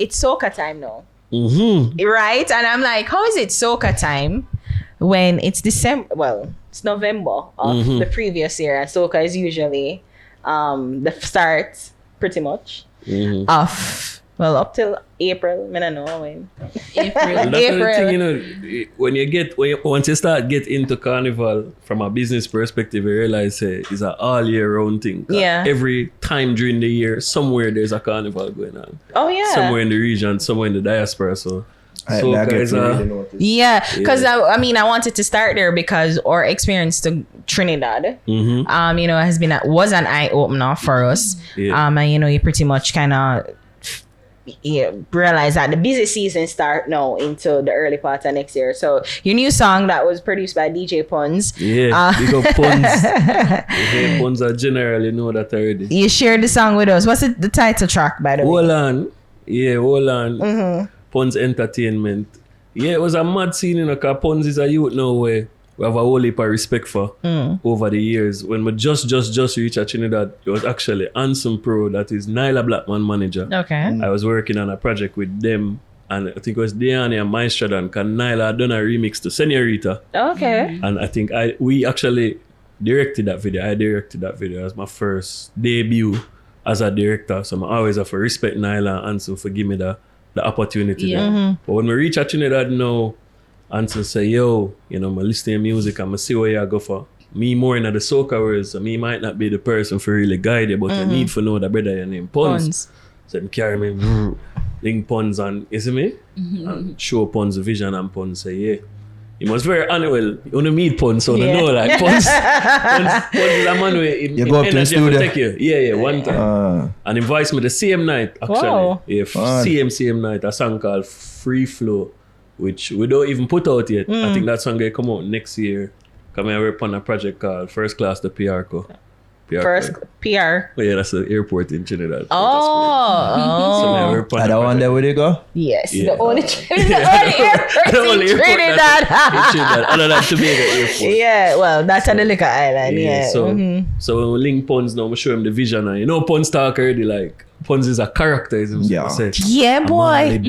it's soca time now. Right? And I'm like, how is it soca time when it's December? Well, it's November of the previous year. And soca is usually the start, pretty much, of, well, up till April. I don't know when. April. That's the thing, you know, once you start get into carnival from a business perspective, you realize it's an all year round thing. Yeah. Every time during the year, somewhere there's a carnival going on. Oh, yeah. Somewhere in the region, somewhere in the diaspora. So guys are... Yeah, because I mean, I wanted to start there because our experience to Trinidad, you know, was an eye opener for us. Yeah. And you know, you pretty much kind of realize that the busy season start now into the early part of next year. So your new song that was produced by DJ Puns. Yeah, big up Puns. Puns are general, you know that already. You shared the song with us. What's the title track, by the way? Hold on. Yeah, hold on. Puns Entertainment. Yeah, it was a mad scene, you know, because Puns is a youth now where we have a whole heap of respect for over the years. When we just reached Trinidad, it was actually Ansem Pro, that is Nyla Blackman manager. Okay. I was working on a project with them, and I think it was Diane and Maestradon, because Nyla had done a remix to Senorita. Okay. And I think we actually directed that video. I directed that video as my first debut as a director. So I always have to respect Nyla and Ansem for giving me the opportunity there. But when we reach Trinidad now, Ansem say, yo, you know, I listen to music and I see where you go for. Me more in the soca world, so me might not be the person for really guide you, but I need to know the brother your name Puns. So them carry me, link Puns and, you see me? And show Puns the vision, and Puns say, yeah. He was very annual. You want to meet Puns, so you know, like Puns is a man where you go up to the studio. Take you. Yeah, one time. And invites me the same night, actually. Wow. Yeah, same night, a song called Free Flow, which we don't even put out yet. I think that song will come out next year. Come here, work on a project called First Class the PR Co. First PR. Oh, yeah, that's the airport in Trinidad. Oh. So I don't want that where they go? Yes. Yeah. The only airport in Trinidad. Other than Tobago airport. Yeah, well, that's on the liquor island. Yeah. So when we link Puns now, we show him the vision. And you know, Puns talk already, like, Puns is a character. Yeah, boy.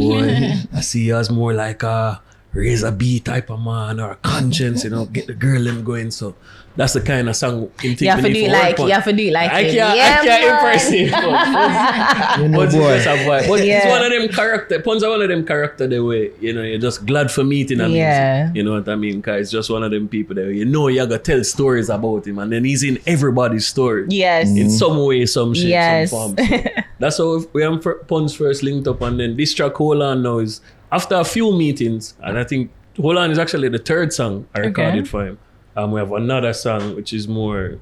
I see you as more like a Razor B type of man, or a Conscience, you know, get the girl them going. So that's the kind of song you have to do it like I can't impersonate Puns. Is just a vibe. But it's one of them character. Puns are one of them character the way, you know, you're just glad for meeting him. Yeah. You know what I mean? Because it's just one of them people that you know you gotta tell stories about him, and then he's in everybody's story. Yes. In some way, some shape, yes. some form. So that's how we have Puns first linked up, and then this track Hold On now is after a few meetings, and I think Hold On is actually the third song I recorded for him. We have another song which is more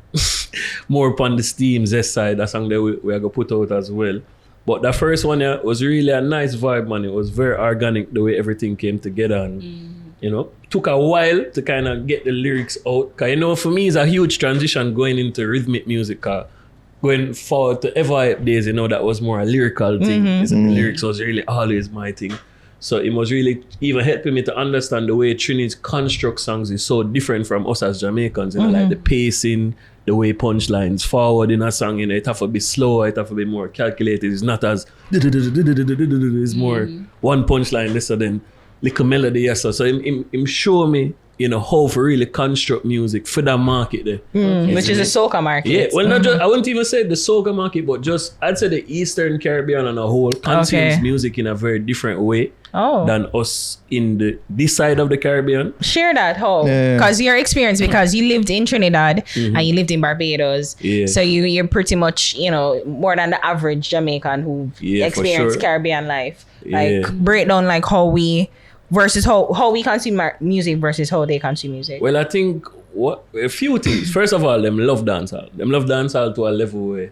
upon the Steam Zest side, a song that we are going to put out as well. But the first one was really a nice vibe, man. It was very organic the way everything came together, and you know, took a while to kind of get the lyrics out. Because you know, for me it's a huge transition going into rhythmic music. Going forward to Ever days, you know, that was more a lyrical thing. The lyrics was really always my thing. So it was really even helping me to understand the way Trinidad's construct songs is so different from us as Jamaicans. You know, like the pacing, the way punchlines forward in a song, you know, it have to be slower, it have to be more calculated. It's not as it's more one punchline lesser than little melody. Yes, so him show me, you know, how to really construct music for that market there. Which is a soca market. Yeah, well, not just, I wouldn't even say the soca market, but just, I'd say the Eastern Caribbean on a whole consumes music in a very different way than us in this side of the Caribbean. Share that, how? Because your experience, because you lived in Trinidad and you lived in Barbados. Yeah. So you're pretty much, you know, more than the average Jamaican who experienced Caribbean life. Like, break down like how we consume music versus how they consume music. Well, I think a few things. First of all, them love dancehall. Them love dancehall to a level where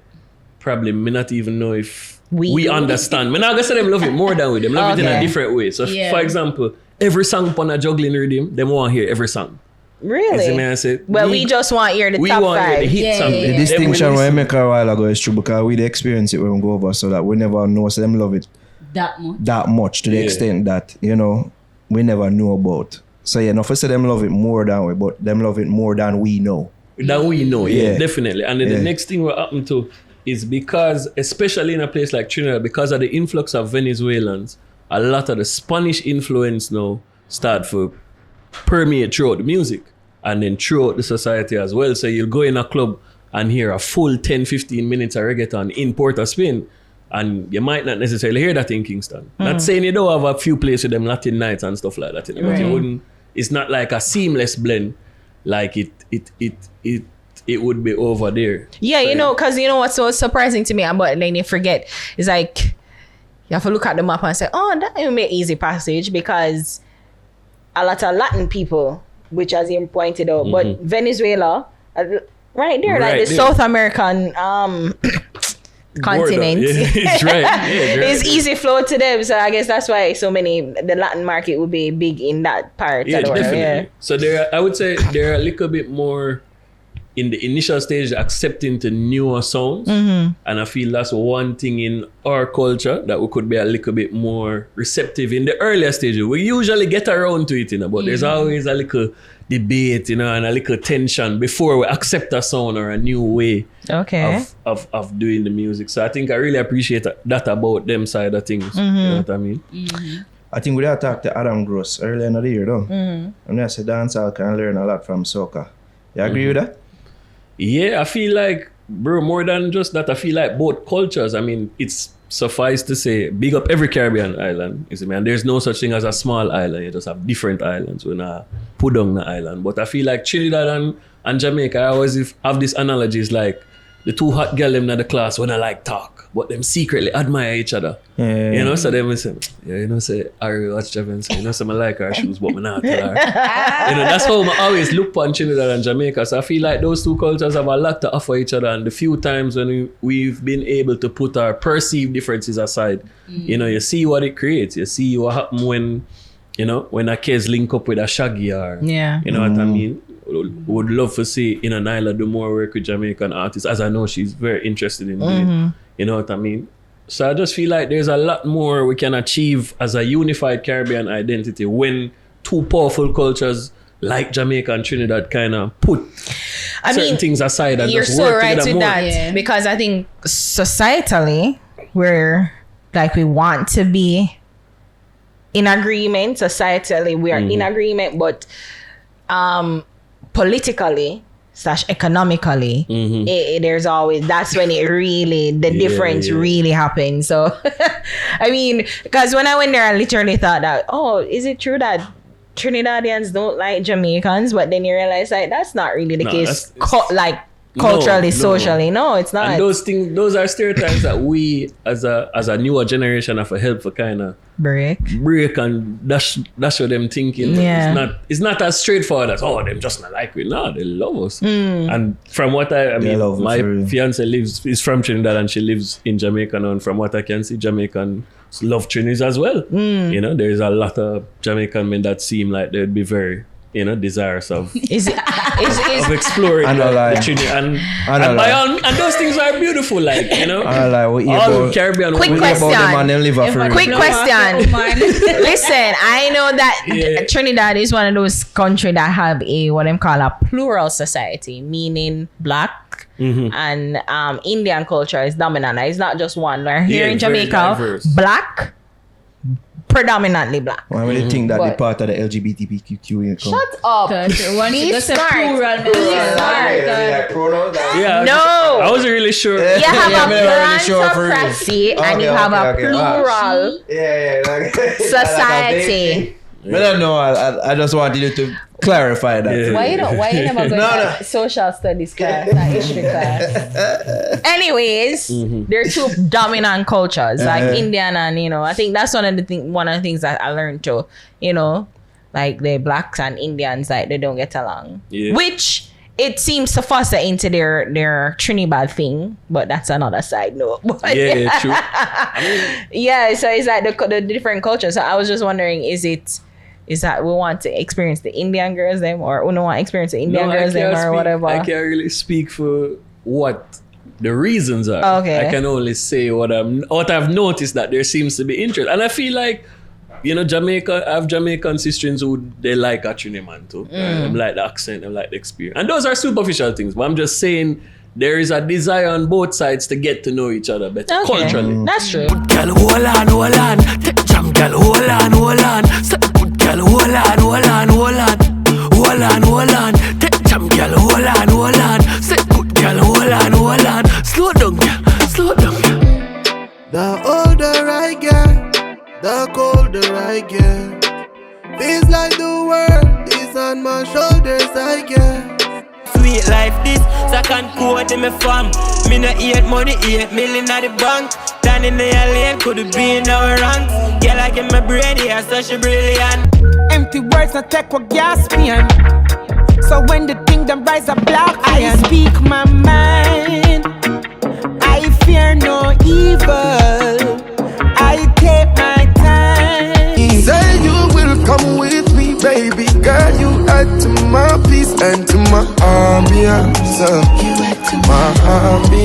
probably me not even know if we understand. Me not gonna say them love it more than we. Them love it in a different way. So, for example, every song on a juggling rhythm, them want to hear every song. Really? I say, we just want to hear the top five. We want to hear the hit song. The distinction we make a while ago is true because we experience it when we go over, so that we never know. So them love it that much to the extent that, you know, we never know about. So yeah, not for say them love it more than we, but them love it more than we know. That we know, yeah, definitely. And then the next thing what happened to, is because, especially in a place like Trinidad, because of the influx of Venezuelans, a lot of the Spanish influence now start to permeate throughout the music and then throughout the society as well. So you'll go in a club and hear a full 10-15 minutes of reggaeton in Port of Spain, and you might not necessarily hear that in Kingston. Not saying you don't have a few places with them Latin nights and stuff like that, but you wouldn't. It's not like a seamless blend like it would be over there. Yeah, so, because what's so surprising to me, but then you forget, it's like you have to look at the map and say, oh, that will make easy passage, because a lot of Latin people, which as you pointed out, but Venezuela, right there, like the South American continent. Yeah, it's right. Yeah, it's easy flow to them, so I guess that's why the Latin market would be big in that part of the world. Definitely. Yeah. So I would say they're a little bit more in the initial stage accepting to newer sounds, and I feel that's one thing in our culture that we could be a little bit more receptive in the earlier stages. We usually get around to it, but there's always a little debate, and a little tension before we accept a sound or a new way of doing the music. So I think I really appreciate that about them side of things. You know what I mean? I think we had talked to Adam Gross earlier in the year, though. And I said dancehall can learn a lot from soca. You agree with that? Yeah, I feel like, bro, more than just that, I feel like both cultures, I mean, it's suffice to say, big up every Caribbean island, you see me? And there's no such thing as a small island. You just have different islands when I put on the island. But I feel like Trinidad and Jamaica, I always have this analogy, is like the two hot girls in the class when I like talk, but them secretly admire each other. Yeah. So them will say, say, Ari, watch Javin, say, I like her shoes, but I not tell her. That's how I always look upon Trinidad and Jamaica. So I feel like those two cultures have a lot to offer each other. And the few times when we've been able to put our perceived differences aside, you see what it creates. You see what happens when a case link up with a Shaggy or, you know what I mean? Would love to see Nyla do more work with Jamaican artists, as I know she's very interested in doing. You know what I mean? So I just feel like there's a lot more we can achieve as a unified Caribbean identity when two powerful cultures like Jamaica and Trinidad kind of put certain things aside and just work together more. You're so right with that, because I think societally we want to be in agreement. Societally, we are in agreement, but politically / economically, there's always, that's when it really, the difference really happens. So, I mean, because when I went there, I literally thought that, is it true that Trinidadians don't like Jamaicans? But then you realize that's not really the case. Culturally, socially, no, it's not. And those are stereotypes that we, as a newer generation, have to help for kind of break and that's what them thinking. Yeah. It's not as straightforward as them just not like we. No, they love us. And from what I mean, my fiance is from Trinidad and she lives in Jamaica now. And from what I can see, Jamaicans love Trinidad as well. There's a lot of Jamaican men that seem like they'd be very desirous of exploring the Trinidad and those things are beautiful, all Caribbean. Quick question. Listen, I know that Trinidad is one of those countries that have what them call a plural society, meaning black and Indian culture is dominant. It's not just one. Here in Jamaica, black, predominantly black. Why would you think that the part of the LGBTQ? Shut up. Be smart. No. I wasn't really sure. You have a plantocracy and you have a plural society. I don't know. I just wanted you to clarify that. Why you never go to social studies class and history class? Anyways, there are two dominant cultures, like Indian and I think that's one of the things that I learned too. Like the blacks and Indians, like they don't get along, which it seems to foster into their Trinidad thing, but that's another side note. But true. So it's like the different cultures. So I was just wondering, is that we want to experience the Indian girls them, or we don't want to experience the Indian girls them, or whatever? I can't really speak for what the reasons are. Okay. I can only say what I've noticed, that there seems to be interest. And I feel like, Jamaica, I have Jamaican sisters who they like a Trinidad man too. They like the accent, they like the experience. And those are superficial things, but I'm just saying there is a desire on both sides to get to know each other better culturally. That's true. Girl, hold on. Take jam, girl, hold on. Say, good girl, hold on. Take jam, girl, hold on. Say, good girl, hold on. Slow down, girl. The older I get, the colder I get. Feels like the world is on my shoulders, I get. Sweet life this, second code in my farm. Me no eat money, 8 million at the bank. Down in the lane, could be in our rank. Girl, I get my brain here, so she brilliant. Empty words not take what gas me on. So when the thing them rise up black, I speak my mind. I fear no evil. I take my time. Say you will come with me, baby girl. You add to my peace and to my ambience. My ambience.